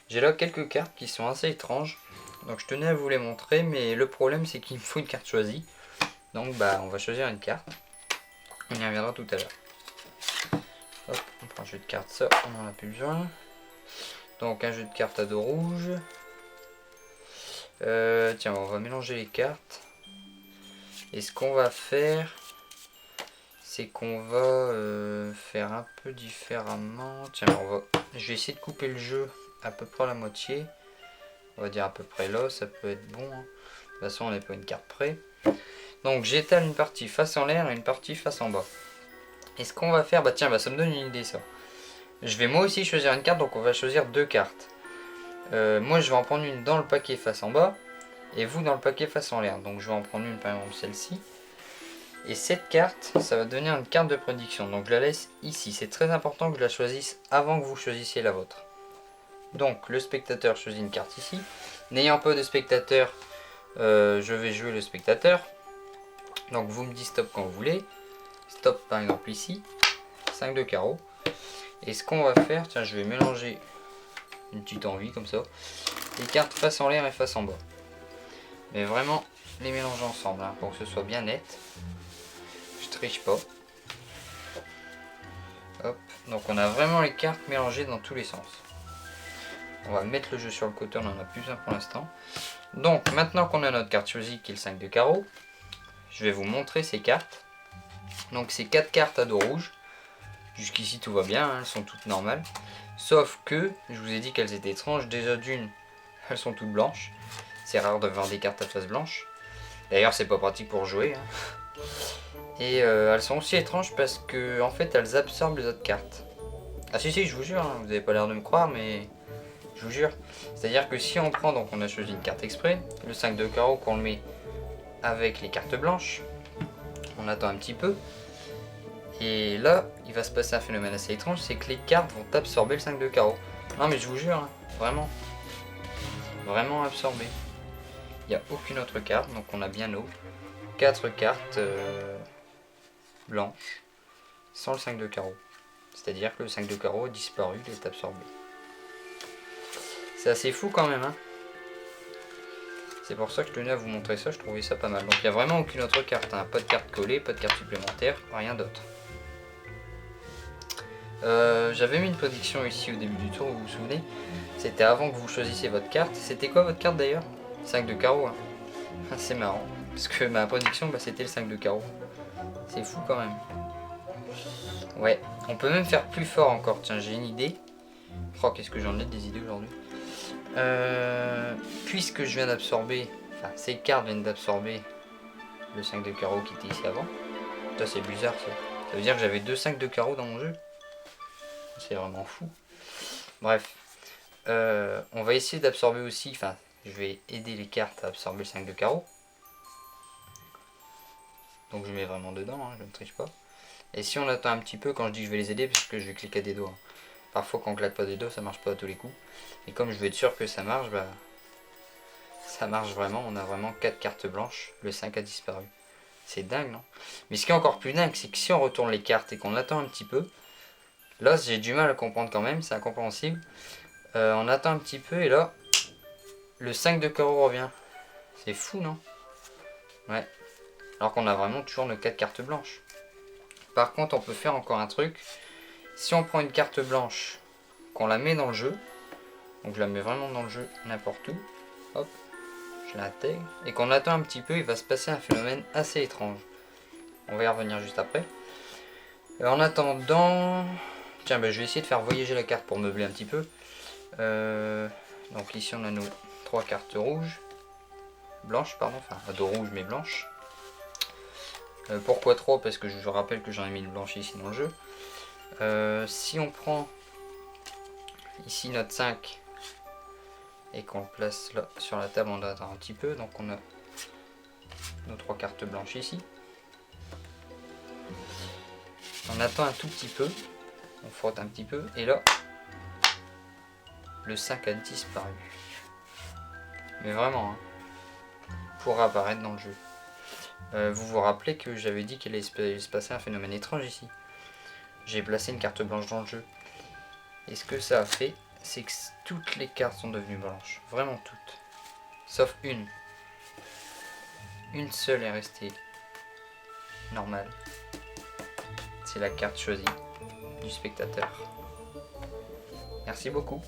J'ai là quelques cartes qui sont assez étranges. Donc je tenais à vous les montrer, mais le problème c'est qu'il me faut une carte choisie. Donc bah on va choisir une carte. On y reviendra tout à l'heure. Hop, on prend un jeu de cartes, ça on en a plus besoin. Donc un jeu de cartes à dos rouge. Tiens, on va mélanger les cartes. Et ce qu'on va faire, c'est qu'on va faire un peu différemment. Tiens, je vais essayer de couper le jeu à peu près à la moitié. On va dire à peu près là, ça peut être bon. De toute façon, on n'est pas une carte près. Donc j'étale une partie face en l'air et une partie face en bas. Et ce qu'on va faire, bah tiens, bah ça me donne une idée ça. Je vais moi aussi choisir une carte, donc on va choisir deux cartes. Moi je vais en prendre une dans le paquet face en bas, et vous dans le paquet face en l'air. Donc je vais en prendre une par exemple celle-ci. Et cette carte, ça va devenir une carte de prédiction. Donc je la laisse ici. C'est très important que je la choisisse avant que vous choisissiez la vôtre. Donc le spectateur choisit une carte ici. N'ayant pas de spectateur, je vais jouer le spectateur. Donc vous me dites stop quand vous voulez. Stop par exemple ici. 5 de carreau. Et ce qu'on va faire, tiens je vais mélanger une petite envie comme ça. Les cartes face en l'air et face en bas. Mais vraiment les mélanger ensemble hein, pour que ce soit bien net. Je triche pas. Hop. Donc on a vraiment les cartes mélangées dans tous les sens. On va mettre le jeu sur le côté, on en a plus besoin pour l'instant. Donc maintenant qu'on a notre carte choisie qui est le 5 de carreau, je vais vous montrer ces cartes. Donc c'est 4 cartes à dos rouge. Jusqu'ici tout va bien, hein, elles sont toutes normales. Sauf que, je vous ai dit qu'elles étaient étranges. Déjà d'une, elles sont toutes blanches. C'est rare de voir des cartes à face blanche. D'ailleurs c'est pas pratique pour jouer. Hein. Et elles sont aussi étranges parce que en fait elles absorbent les autres cartes. Ah si je vous jure, hein, vous avez pas l'air de me croire mais je vous jure. C'est à dire que si on prend, donc on a choisi une carte exprès, le 5 de carreau qu'on le met avec les cartes blanches, on attend un petit peu. Et là il va se passer un phénomène assez étrange, c'est que les cartes vont absorber le 5 de carreau. Non mais je vous jure, hein, vraiment. Vraiment absorbé. Il n'y a aucune autre carte, donc on a bien nos 4 cartes blanches sans le 5 de carreau. C'est-à-dire que le 5 de carreau a disparu, il est absorbé. C'est assez fou quand même, hein. C'est pour ça que je tenais à vous montrer ça, je trouvais ça pas mal. Donc il n'y a vraiment aucune autre carte, hein. Pas de carte collée, pas de carte supplémentaire, rien d'autre. J'avais mis une prédiction ici au début du tour, vous vous souvenez. C'était avant que vous choisissiez votre carte. C'était quoi votre carte d'ailleurs? 5 de carreau, hein. C'est marrant, parce que ma prédiction bah, c'était le 5 de carreau. C'est fou quand même. Ouais, on peut même faire plus fort encore, tiens j'ai une idée. Oh qu'est-ce que j'en ai des idées aujourd'hui. Puisque je viens d'absorber, enfin ces cartes viennent d'absorber le 5 de carreau qui était ici avant. Ça c'est bizarre ça. Ça veut dire que j'avais 2 5 de carreau dans mon jeu. C'est vraiment fou. Bref. On va essayer d'absorber aussi, enfin je vais aider les cartes à absorber le 5 de carreau. Donc je mets vraiment dedans, hein, je ne triche pas. Et si on attend un petit peu, quand je dis que je vais les aider, parce que je vais cliquer des doigts. Hein. Parfois quand on claque pas des doigts, ça marche pas à tous les coups. Et comme je veux être sûr que ça marche, bah ça marche vraiment, on a vraiment 4 cartes blanches, le 5 a disparu. C'est dingue non? Mais ce qui est encore plus dingue, c'est que si on retourne les cartes et qu'on attend un petit peu, là j'ai du mal à comprendre quand même, c'est incompréhensible. On attend un petit peu et là, le 5 de carreau revient. C'est fou non? Ouais. Alors qu'on a vraiment toujours nos 4 cartes blanches. Par contre on peut faire encore un truc. Si on prend une carte blanche, qu'on la met dans le jeu, donc je la mets vraiment dans le jeu n'importe où, hop, je l'intègre, et qu'on attend un petit peu, il va se passer un phénomène assez étrange. On va y revenir juste après. En attendant, tiens, je vais essayer de faire voyager la carte pour meubler un petit peu. Donc ici on a nos 3 cartes rouges, blanches pardon, enfin à dos rouge mais blanches. Pourquoi 3? Parce que je rappelle que j'en ai mis une blanche ici dans le jeu. Si on prend ici notre 5 et qu'on le place là sur la table, on attend un petit peu, donc on a nos 3 cartes blanches ici. On attend un tout petit peu, on frotte un petit peu et là le 5 a disparu. Mais vraiment, hein, pour apparaître dans le jeu. Vous vous rappelez que j'avais dit qu'il allait se passer un phénomène étrange ici. J'ai placé une carte blanche dans le jeu. Et ce que ça a fait, c'est que toutes les cartes sont devenues blanches. Vraiment toutes. Sauf une. Une seule est restée normale. C'est la carte choisie du spectateur. Merci beaucoup.